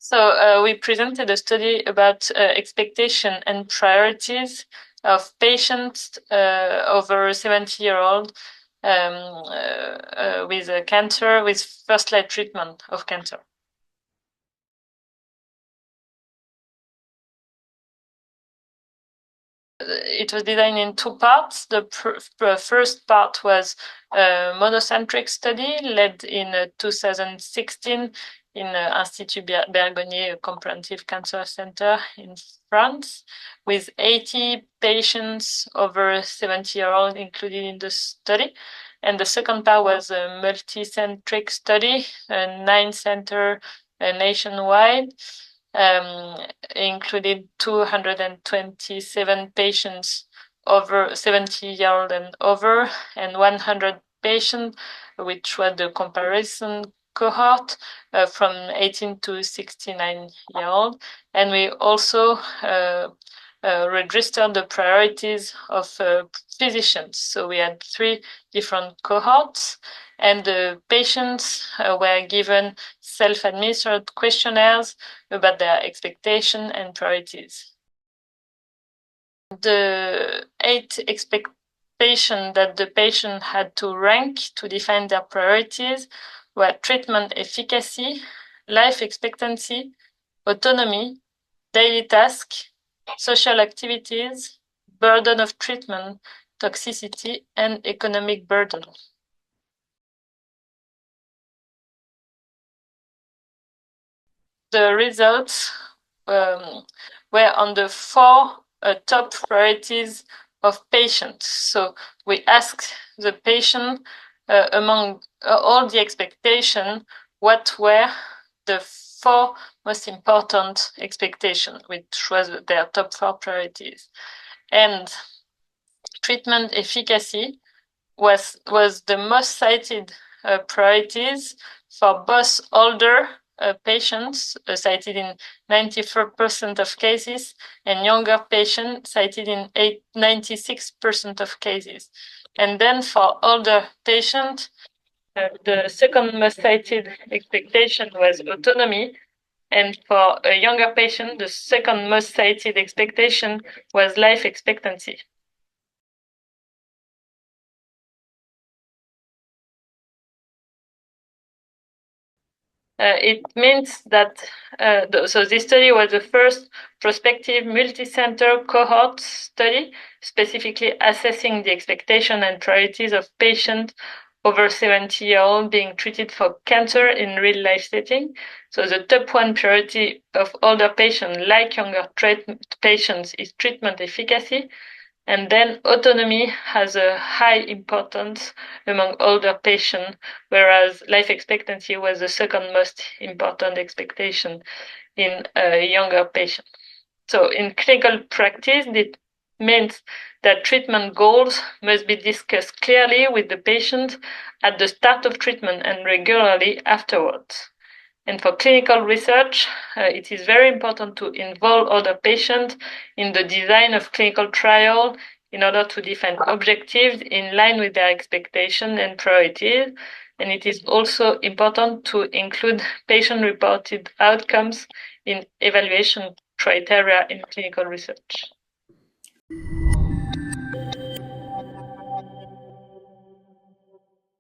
So we presented a study about expectation and priorities of patients over 70-year-old with cancer, with first-line treatment of cancer. It was designed in two parts. The first part was a monocentric study led in 2016 in Institut Bergonié, a comprehensive cancer center in France, with 80 patients over 70-year-old included in the study. And the second part was a multicentric study, a 9-center nationwide, included 227 patients over 70-year-old and over, and 100 patients, which was the comparison cohort from 18 to 69-year-old. And we also registered the priorities of physicians. So we had 3 different cohorts, and the patients were given self-administered questionnaires about their expectation and priorities. The 8 expectations that the patient had to rank to define their priorities were treatment efficacy, life expectancy, autonomy, daily task, social activities, burden of treatment, toxicity, and economic burden. The results were on the 4 top priorities of patients. So we asked the patient among all the expectations, what were the 4 most important expectations, which was their top 4 priorities. And treatment efficacy was the most cited priorities for both older patients, cited in 94% of cases, and younger patients, cited in 96% of cases. And then for older patients, the second most cited expectation was autonomy. And for a younger patient, the second most cited expectation was life expectancy. It means that, so this study was the first prospective multicenter cohort study, specifically assessing the expectation and priorities of patients over 70-year-old being treated for cancer in real life setting. So the top 1 priority of older patients, like younger patients, is treatment efficacy. And then autonomy has a high importance among older patients, whereas life expectancy was the second most important expectation in younger patients. So in clinical practice, it means that treatment goals must be discussed clearly with the patient at the start of treatment and regularly afterwards. And for clinical research, it is very important to involve other patients in the design of clinical trial in order to define objectives in line with their expectations and priorities. And it is also important to include patient-reported outcomes in evaluation criteria in clinical research.